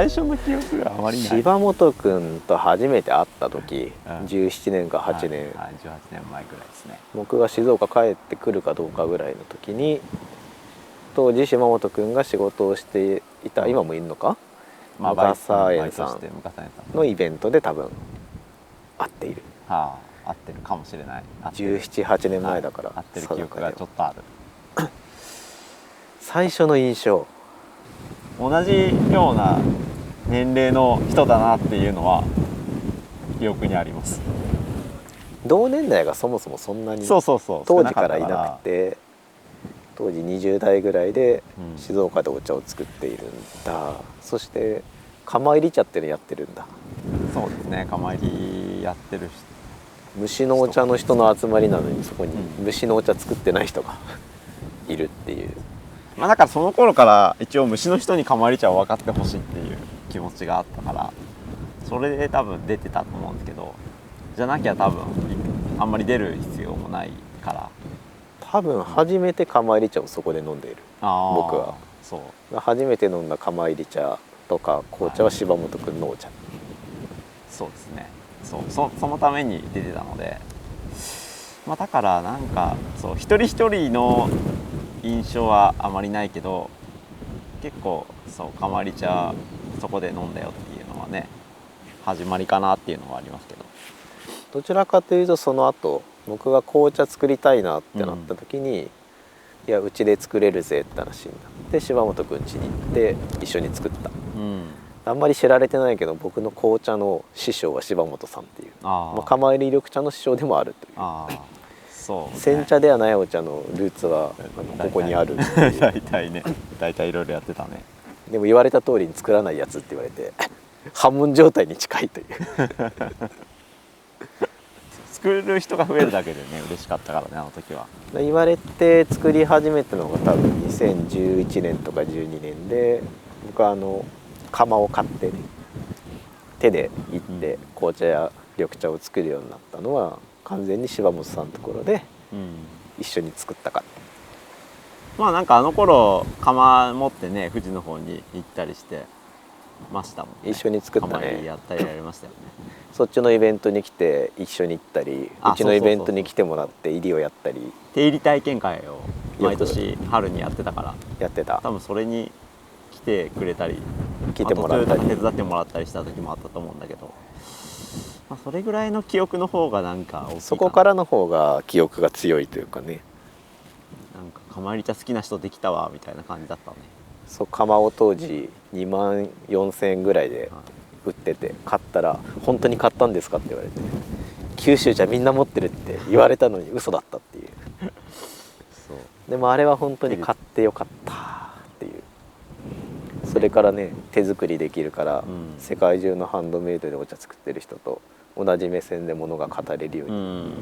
最初の記憶があまりない。柴本君と初めて会った時、17年か8年、はい、18年前ぐらいですね。僕が静岡帰ってくるかどうかぐらいの時に、当時柴本君が仕事をしていた、今もいるのか、まあ、ムカサ園さんのイベントで多分会っている。はあ、合ってるかもしれない。17、8年前だから、合ってる記憶がちょっとある。最初の印象、同じような年齢の人だなっていうのは記憶にあります。同年代がそもそもそんなに当時からいなくて、当時20代ぐらいで静岡でお茶を作っているんだ、そして釜入り茶っていうのやってるんだ。そうですね、釜入りやってる虫のお茶の人の集まりなのに、そこに虫のお茶作ってない人がいるっていう。まあだからその頃から一応虫の人に釜入り茶を分かってほしいっていう気持ちがあったから、それで多分出てたと思うんですけど、じゃなきゃ多分あんまり出る必要もないから。多分初めて釜入り茶をそこで飲んでいる。僕はそう初めて飲んだ釜入り茶とか紅茶は柴本君のお茶、そうですね。そのために出てたので、まあだからなんかそう一人一人の印象はあまりないけど、結構そう釜入り茶そこで飲んだよっていうのはね、始まりかなっていうのはありますけど、どちらかというとその後僕が紅茶作りたいなってなった時に、いやうちで作れるぜって話になって柴本くん家に行って一緒に作った、あんまり知られてないけど僕の紅茶の師匠は柴本さんっていう、釜入り緑茶の師匠でもあるという、そうね、煎茶ではないお茶のルーツはここにある大体いろいろやってたね。でも言われた通りに作らないやつって言われて破門状態に近いという作る人が増えるだけでね嬉しかったからね、あの時は。言われて作り始めたのが多分2011年とか12年で、僕は釜を買ってね、手でいって紅茶や緑茶を作るようになったのは完全に柴本さんのところで一緒に作ったから、まあなんかあの頃釜持ってね富士の方に行ったりしてましたもんね。一緒に作ったね。釜入りやったりやりましたよね。そっちのイベントに来て一緒に行ったり、うちのイベントに来てもらって入りをやったり、手入り体験会を毎年春にやってたから、やってた。多分それに来てくれたり来てもらったり手伝ってもらったりした時もあったと思うんだけど、まあ、それぐらいの記憶の方がなんか大きいかな。そこからの方が記憶が強いというかね、なんか釜入り茶好きな人できたわみたいな感じだったね。そう釜を当時2万4000円ぐらいで売ってて、買ったら「本当に買ったんですか?」って言われて「九州じゃみんな持ってる」って言われたのに嘘だったっていう。そうでもあれは本当に買ってよかったっていう。それからね手作りできるから、世界中のハンドメイドでお茶作ってる人と同じ目線でものが語れるように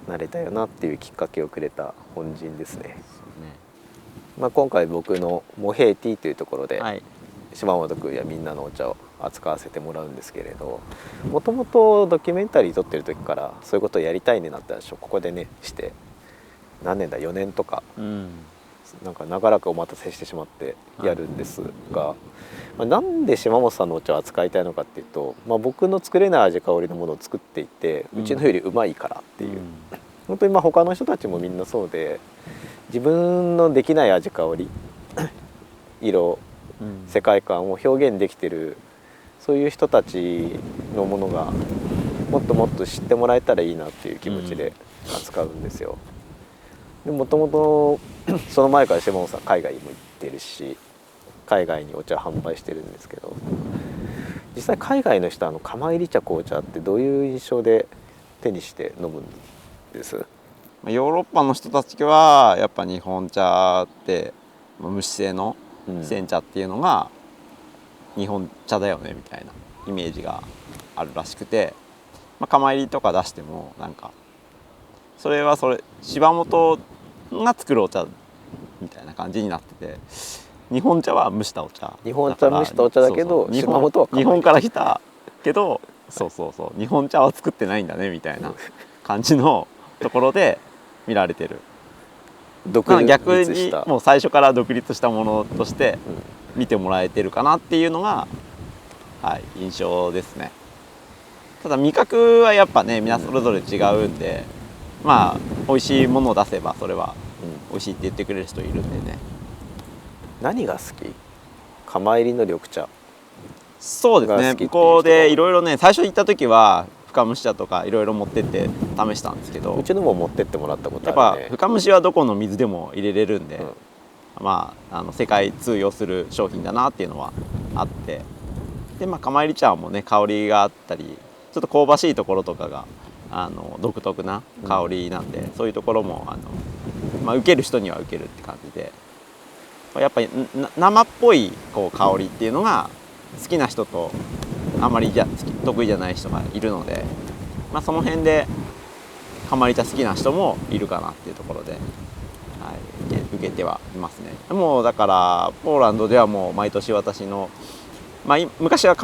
なれたよなっていうきっかけをくれた恩人ですね。まあ、今回僕のモヘイティというところで、島本君やみんなのお茶を扱わせてもらうんですけれど、もともとドキュメンタリー撮ってる時からそういうことをやりたいねなったでしょ。ここでねして何年だ4年とか、なんか長らくお待たせしてしまってやるんですが、なんで島本さんのお茶を扱いたいのかっていうと、僕の作れない味香りのものを作っていて、うちのよりうまいからっていう、本当に他の人たちもみんなそうで、自分のできない味香り色、世界観を表現できてる、そういう人たちのものがもっともっと知ってもらえたらいいなっていう気持ちで扱うんですよ。もともとその前から島本さん海外にも行ってるし、海外にお茶販売してるんですけど、実際海外の人釜入り茶紅茶ってどういう印象で手にして飲むんです？ヨーロッパの人たちはやっぱ日本茶って無視性の煎茶っていうのが日本茶だよねみたいなイメージがあるらしくて、釜入りとか出してもなんかそれは柴本が作るお茶みたいな感じになってて、日本茶は蒸したお茶、日本茶蒸したお茶だけど柴本は日本から来たけど日本茶は作ってないんだねみたいな感じのところで見られてる。逆にもう最初から独立したものとして見てもらえてるかなっていうのがはい、印象ですね。ただ味覚はやっぱね皆それぞれ違うんで、まあ美味しいものを出せばそれは美味しいって言ってくれる人いるんでね。何が好き？釜入りの緑茶。そうですね、向こうでいろいろね最初行った時は深蒸し茶とかいろいろ持ってって試したんですけど、うちのも持ってってもらったことやっあるね。ぱ深蒸しはどこの水でも入れれるんで、うん、まあ世界通用する商品だなっていうのはあって、でまあ釜入り茶もね香りがあったりちょっと香ばしいところとかが独特な香りなんで、そういうところもまあ、受ける人には受けるって感じで、やっぱり生っぽいこう香りっていうのが好きな人とあまり得意じゃない人がいるので、まあ、その辺で釜入り茶好きな人もいるかなっていうところで、はい、受けてはいますね。もうだからポーランドではもう毎年私の、まあ、昔は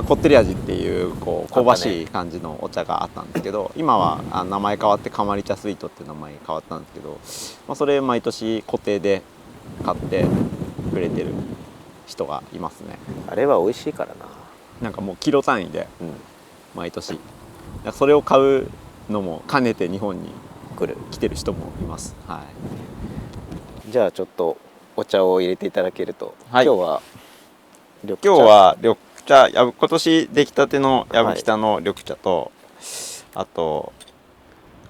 こってり味っていうこう香ばしい感じのお茶があったんですけど、今は名前変わって釜入り茶スイートっていう名前に変わったんですけど、まあ、それ毎年固定で買ってくれてる人がいますね。あれは美味しいからな。なんかもうキロ単位でうん、毎年それを買うのも兼ねて日本に来てる人もいます。はい、じゃあちょっとお茶を入れていただけると、はい、今日は緑茶今年出来たてのやぶきたの緑茶と、はい、あと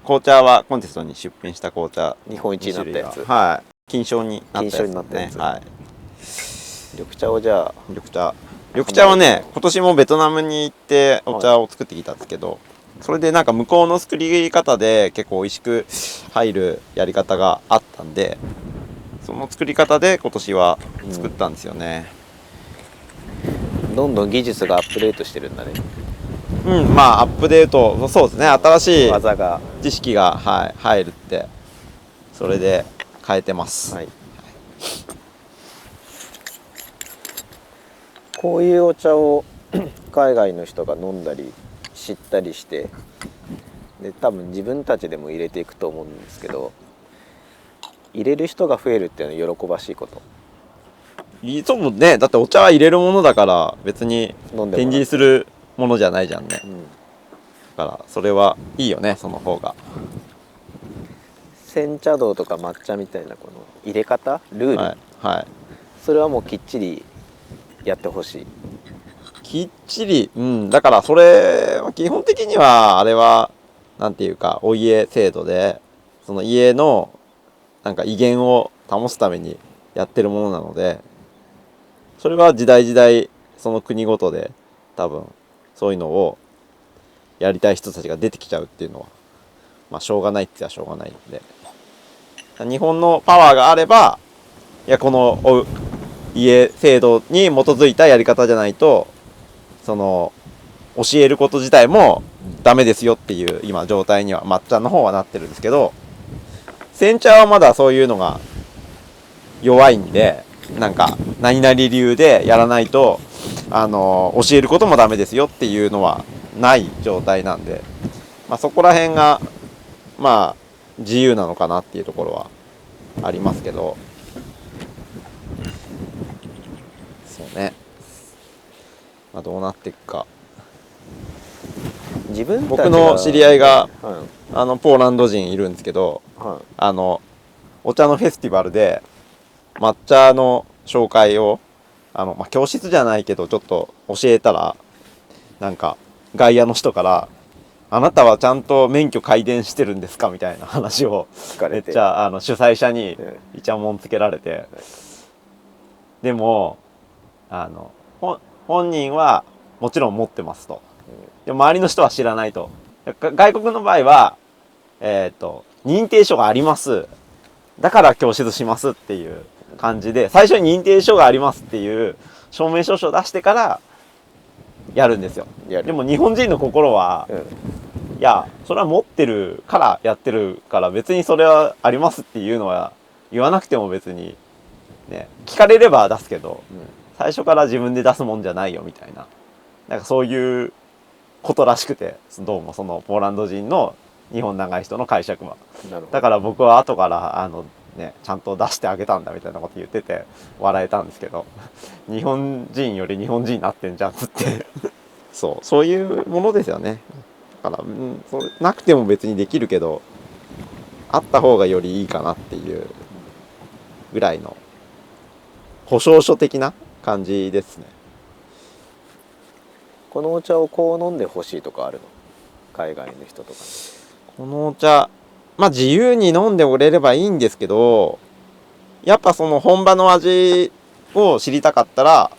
紅茶はコンテストに出品した紅茶日本一になったやつ、はい、金賞になったやつね。はい、緑茶をじゃあ緑茶はね今年もベトナムに行ってお茶を作ってきたんですけど、はい、それでなんか向こうの作り方で結構美味しく入るやり方があったんで、その作り方で今年は作ったんですよね。どんどん技術がアップデートしてるんだね。うん、まあアップデート、そうですね、新しい技が知識が、はい、入るってそれで変えてます、はい、こういうお茶を海外の人が飲んだり知ったりして、で多分自分たちでも入れていくと思うんですけど、入れる人が増えるっていうのは喜ばしいこと。そうね、だってお茶は入れるものだから別に展示するものじゃないじゃんね、うん、だからそれはいいよね、その方が。煎茶道とか抹茶みたいなこの入れ方ルール、はいはい、それはもうきっちりやってほしい。きっちり、うん、だからそれは基本的にはあれはなんていうかお家制度で、その家のなんか威厳を保つためにやってるものなので、それは時代時代その国ごとで多分そういうのをやりたい人たちが出てきちゃうっていうのはまあしょうがないって言ったらしょうがないんで、日本のパワーがあれば、いやこの家制度に基づいたやり方じゃないとその教えること自体もダメですよっていう今状態には抹茶の方はなってるんですけど、煎茶はまだそういうのが弱いんで、なんか何々理由でやらないと教えることもダメですよっていうのはない状態なんで、まあ、そこら辺がまあ自由なのかなっていうところはありますけど、そうね、まあ、どうなっていくか。僕の知り合いが、はい、ポーランド人いるんですけど、はい、お茶のフェスティバルで抹茶の紹介をまあ、教室じゃないけどちょっと教えたら、なんか外野の人から「あなたはちゃんと免許改伝してるんですか?」みたいな話をめっちゃ主催者にイチャモンつけられて、でも本人はもちろん持ってますと。でも周りの人は知らないと。外国の場合は認定書があります、だから教室しますっていう感じで、最初に認定書がありますっていう証明書を出してからやるんですよ。でも日本人の心は、いやそれは持ってるからやってるから別にそれはありますっていうのは言わなくても別にね、聞かれれば出すけど、最初から自分で出すもんじゃないよみたいな、なんかそういうことらしくて、どうもそのポーランド人の日本長い人の解釈は。だから僕は後からねちゃんと出してあげたんだみたいなこと言ってて笑えたんですけど日本人より日本人になってんじゃんっつってそういうものですよね。だから、そうなくても別にできるけどあった方がよりいいかなっていうぐらいの保証書的な感じですね。このお茶をこう飲んでほしいとかあるの？海外の人とかに。このお茶自由に飲んでおれればいいんですけど、やっぱその本場の味を知りたかったら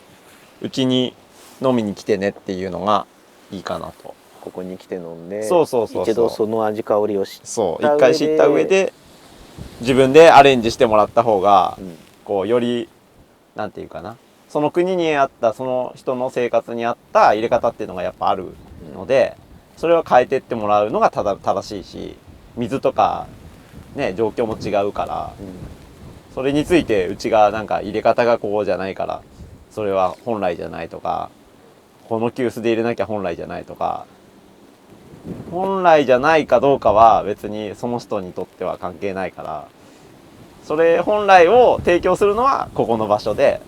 うちに飲みに来てねっていうのがいいかなと。ここに来て飲んでそう一度その味香りを知ったそう上で一回知った上で自分でアレンジしてもらった方が、こうよりなんていうかな、その国にあったその人の生活に合った入れ方っていうのがやっぱあるので、それを変えてってもらうのが正しいし、水とかね状況も違うから、それについてうちがなんか入れ方がこうじゃないからそれは本来じゃないとか、この急須で入れなきゃ本来じゃないとか、本来じゃないかどうかは別にその人にとっては関係ないから、それ本来を提供するのはここの場所で、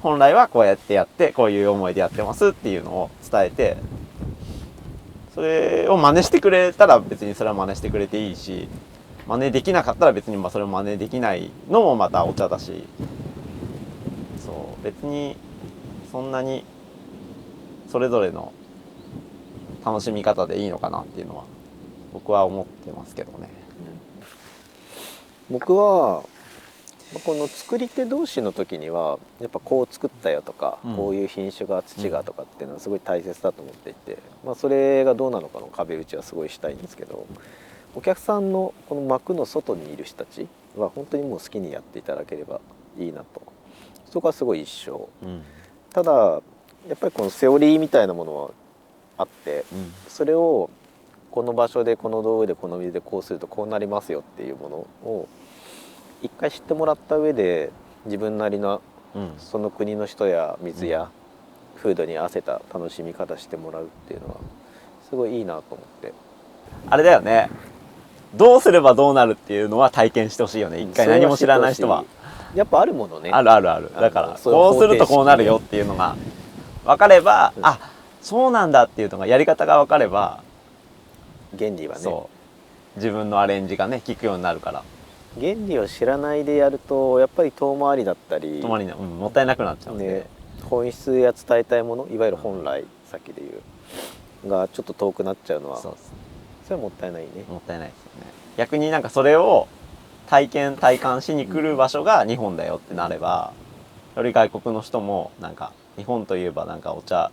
本来はこうやってやってこういう思いでやってますっていうのを伝えて、それを真似してくれたら別にそれは真似してくれていいし、真似できなかったら別にそれを真似できないのもまたお茶だし、そう別にそんなにそれぞれの楽しみ方でいいのかなっていうのは僕は思ってますけどね。僕はこの作り手同士の時にはやっぱこう作ったよとか、こういう品種が土がとかっていうのはすごい大切だと思っていて、それがどうなのかの壁打ちはすごいしたいんですけど、お客さんのこの幕の外にいる人たちは本当にもう好きにやっていただければいいなと、そこはすごい一緒、ただやっぱりこのセオリーみたいなものはあって、それをこの場所でこの道具でこの水でこうするとこうなりますよっていうものを一回知ってもらった上で自分なりのその国の人や水や風土に合わせた楽しみ方してもらうっていうのはすごいいいなと思って。あれだよね、どうすればどうなるっていうのは体験してほしいよね。一回何も知らない人は。やっぱあるものね。ある。だからこうするとこうなるよっていうのが分かれば、あ、そうなんだっていうのがやり方が分かれば、原理はね、そう自分のアレンジがね効くようになるから。原理を知らないでやるとやっぱり遠回りだったりもったいなくなっちゃうんで、ね、本質や伝えたいもの、いわゆる本来さっきで言うがちょっと遠くなっちゃうのは、それはもったいないね。もったいないですよね。逆になんかそれを体感しに来る場所が日本だよってなれば、より外国の人もなんか日本といえばなんかお茶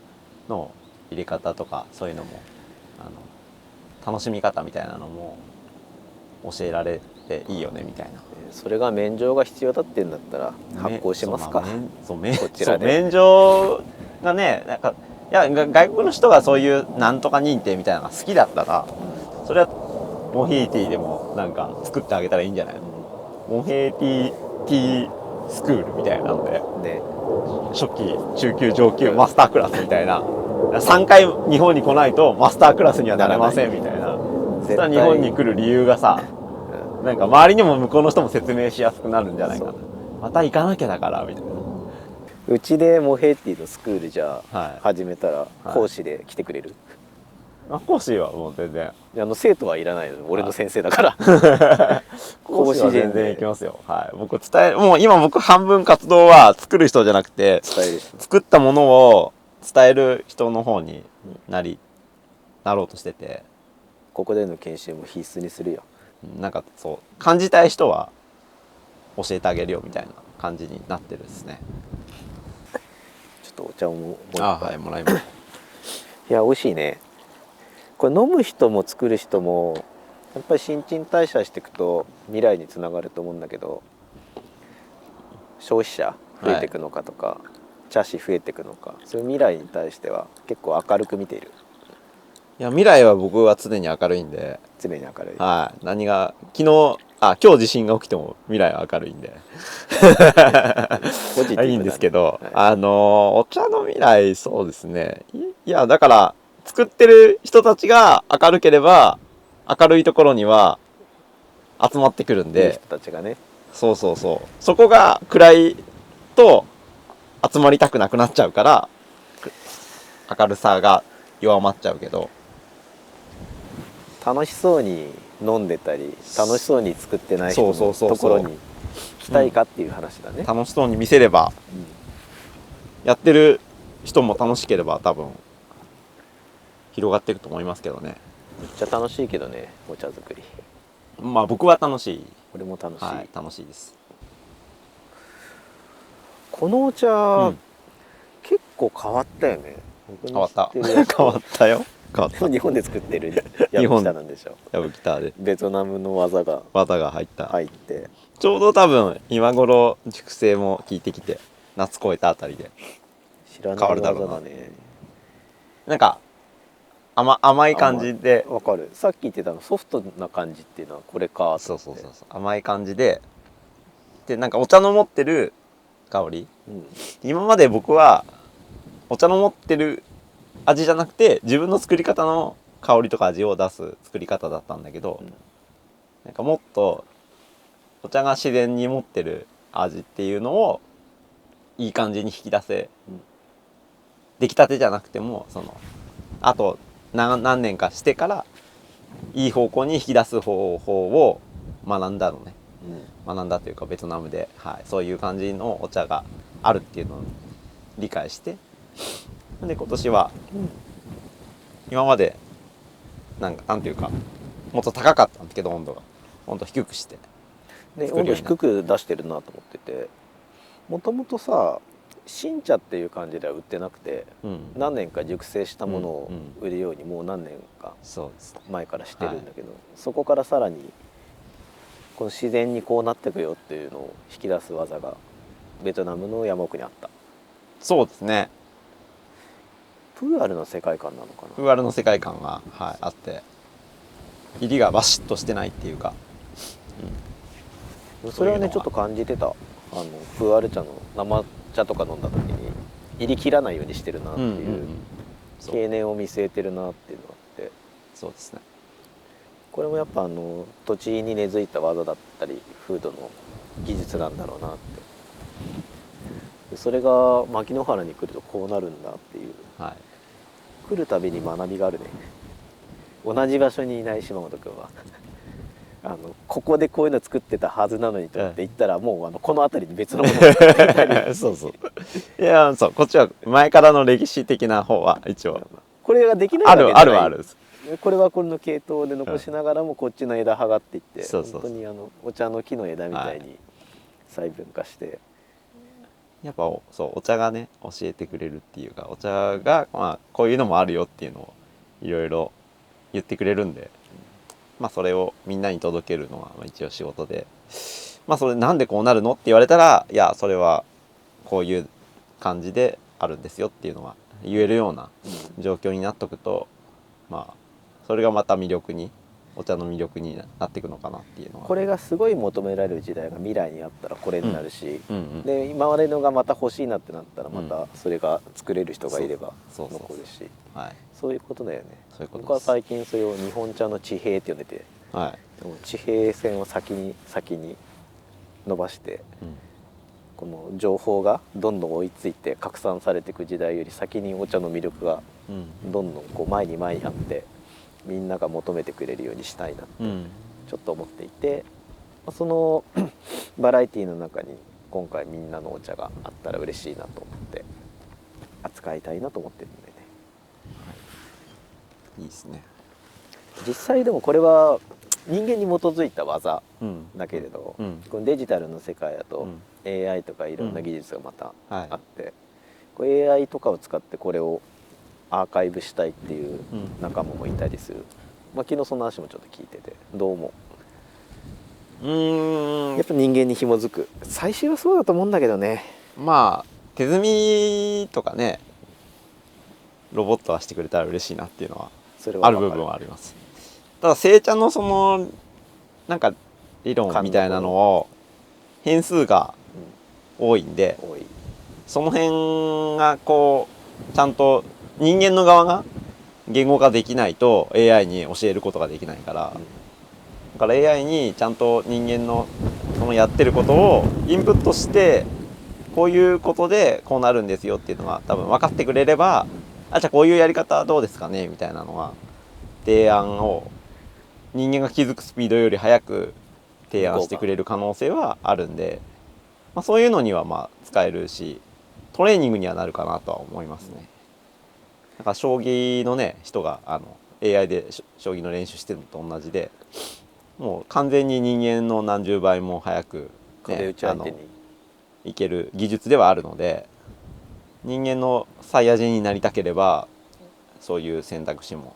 の入れ方とかそういうのも楽しみ方みたいなのも教えられていいよねみたいな。それが免状が必要だって言うんだったら発行しますか。こちらで免状がね、なんかいや外国の人がそういうなんとか認定みたいなのが好きだったら、それはモヘイティでもなんか作ってあげたらいいんじゃないの。モヘイティティスクールみたいなので、初期中級上級マスタークラスみたいな、3回日本に来ないとマスタークラスにはなれませんみたいな。そしたら日本に来る理由がさ、なんか周りにも向こうの人も説明しやすくなるんじゃないかな。また行かなきゃだからみたいな。うちでモヘイティのスクールじゃ始めたら講師で来てくれる？講師はもう全然生徒はいらないの、俺の先生だから講師は全然行きますよ。はい、僕もう今僕半分活動は作る人じゃなくて作ったものを伝える人の方になろうとしてて、ここでの研修も必須にするよ。なんかそう感じたい人は教えてあげるよみたいな感じになってるですね。ちょっとお茶をもう一杯。はい、もらいます。いや美味しいね。これ飲む人も作る人もやっぱり新陳代謝していくと未来につながると思うんだけど、消費者増えていくのかとか、茶師増えていくのか、そういう未来に対しては結構明るく見ている。いや未来は僕は常に明るいんで。常に明るい。はい。今日地震が起きても未来は明るいんでいいんですけど、はい、お茶の未来、そうですね。いやだから作ってる人たちが明るければ明るいところには集まってくるんで、人たちがね、そうそうそう、そこが暗いと集まりたくなくなっちゃうから明るさが弱まっちゃうけど、楽しそうに飲んでたり楽しそうに作ってない人のそうそうそうそうところに来たいかっていう話だね。楽しそうに見せれば、やってる人も楽しければ多分広がっていくと思いますけどね。めっちゃ楽しいけどね、お茶作り。まあ僕は楽しい。俺も楽しい、はい、楽しいです。このお茶、うん、結構変わったよね。僕変わったの知ってるやつ変わったよ。変わっでも日本で作ってるヤブキタなんでしょ。た。ヤブギターでベトナムの技が綿が入った、入って、ちょうど多分今頃熟成も効いてきて夏越えたあたりで知らない変わるだろうな。技だね。なんか甘い感じで、わかる。さっき言ってたのソフトな感じっていうのはこれかと思って。そう甘い感じで、なんかお茶の持ってる香り、うん、今まで僕はお茶の持ってる味じゃなくて自分の作り方の香りとか味を出す作り方だったんだけど、なんかもっとお茶が自然に持ってる味っていうのをいい感じに引き出せ、出来たてじゃなくてもあと何年かしてからいい方向に引き出す方法を学んだのね。学んだというかベトナムで、はい、そういう感じのお茶があるっていうのを理解して、で今年は今までなんていうかもっと高かったんだけど温度が低くしてで温度作るようになった。低く出してるなと思ってて、もともとさ新茶っていう感じでは売ってなくて、何年か熟成したものを売るようにもう何年か前からしてるんだけど、そこからさらにこの自然にこうなってくよっていうのを引き出す技がベトナムの山奥にあった。そうですね。プーアルの世界観なのかな。プーアルの世界観が、はい、あって、入りがバシッとしてないっていうか、それはねちょっと感じてた。プーアル茶の生茶とか飲んだ時に入り切らないようにしてるなっていう経年を見据えてるなっていうのがあって、そうですね。これもやっぱ土地に根付いた技だったり風土の技術なんだろうなって。それが牧之原に来るとこうなるんだっていう、はい、来るたびに学びがあるね。同じ場所にいない島本君はここでこういうの作ってたはずなのにと思って行ったら、もうこの辺りに別のものが作っていたりそうそう。いやそう、こっちは前からの歴史的な方は一応これができないわけじゃない。ある。これはこれの系統で残しながらもこっちの枝葉がっていって、そう本当にお茶の木の枝みたいに細分化して、やっぱそうお茶がね教えてくれるっていうか、お茶が、まあ、こういうのもあるよっていうのをいろいろ言ってくれるんで、まあそれをみんなに届けるのが一応仕事で、まあそれなんでこうなるのって言われたら、いやそれはこういう感じであるんですよっていうのが言えるような状況になっとくと、まあそれがまた魅力に、お茶の魅力になっていくのかなっていうのは。これがすごい求められる時代が未来にあったらこれになるし、で今までのがまた欲しいなってなったらまたそれが作れる人がいれば残るし、そういうことだよね。僕は最近それを日本茶の地平って呼んでて、地平線を先に伸ばして、この情報がどんどん追いついて拡散されていく時代より先にお茶の魅力がどんどんこう前にあって、みんなが求めてくれるようにしたいなってちょっと思っていて、そのバラエティーの中に今回みんなのお茶があったら嬉しいなと思って扱いたいなと思ってるんでね。いいですね。実際でもこれは人間に基づいた技だけれど、このデジタルの世界だと AI とかいろんな技術がまたあって、これ AI とかを使ってこれをアーカイブしたいっていう仲間もいたりする。昨日その話もちょっと聞いてて、どう思う？やっぱ人間に紐づく、最終はそうだと思うんだけどね。まあ手摘みとかね、ロボットがしてくれたら嬉しいなっていうのはある部分はあります。ただ製茶のなんか理論みたいなのを変数が多いんで、その辺がこうちゃんと人間の側が言語化できないと AI に教えることができないから、だから AI にちゃんと人間のそのやってることをインプットして、こういうことでこうなるんですよっていうのが多分分かってくれれば、じゃあこういうやり方どうですかねみたいなのが提案を人間が気づくスピードより速く提案してくれる可能性はあるんで、そういうのには使えるし、トレーニングにはなるかなとは思いますね。だから将棋のね人がAI で将棋の練習してるのと同じで、もう完全に人間の何十倍も早く、壁打ち相手にいける技術ではあるので、人間のサイヤ人になりたければそういう選択肢も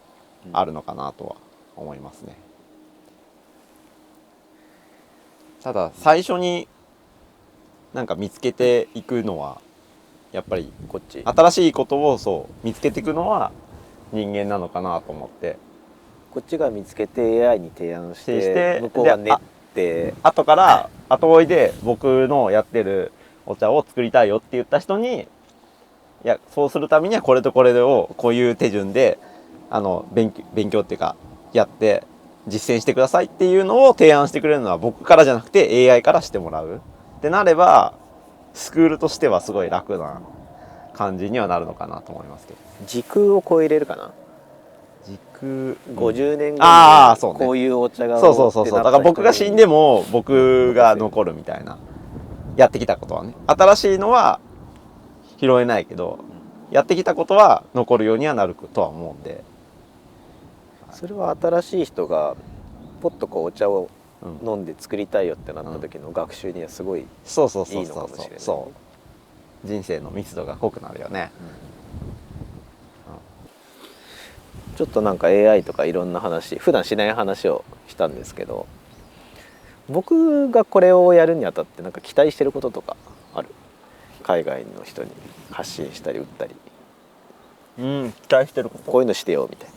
あるのかなとは思いますね。ただ最初になんか見つけていくのはやっぱりこっち新しいことを見つけていくのは人間なのかなと思って、こっちが見つけて AI に提案して向こうが練って後から後追いで僕のやってるお茶を作りたいよって言った人に、いやそうするためにはこれとこれをこういう手順で勉強っていうかやって実践してくださいっていうのを提案してくれるのは僕からじゃなくて AI からしてもらうってなれば、スクールとしてはすごい楽な感じにはなるのかなと思いますけど。時空を超えれるかな。時空50年後にああそうね、こういうお茶がそうだから僕が死んでも僕が残るみたいな、やってきたことはね、新しいのは拾えないけどやってきたことは残るようにはなるとは思うんで、それは新しい人がポッとこうお茶を飲んで作りたいよってなった時の学習にはすごいいいそうのかもしれない。そう人生の密度が濃くなるよね。ちょっとなんか AI とかいろんな話、普段しない話をしたんですけど、僕がこれをやるにあたってなんか期待してることとかある？海外の人に発信したり売ったり、期待してること、こういうのしてよみたいな。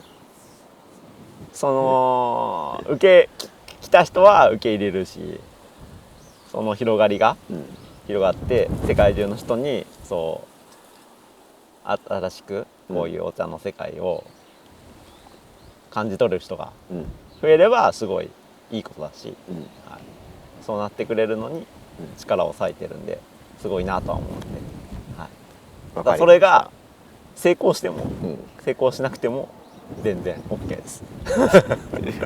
来た人は受け入れるし、その広がりが広がって世界中の人に新しくこういうお茶の世界を感じ取れる人が増えればすごいいいことだし、はい、そうなってくれるのに力を割いてるんですごいなとは思うんで、はい、だそれが成功しても、成功しなくても全然 OK です。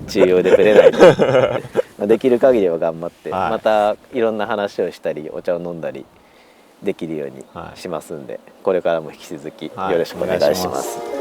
重要でぶれないでできる限りは頑張って、はい、またいろんな話をしたりお茶を飲んだりできるようにしますんで、これからも引き続きよろしくお願いします。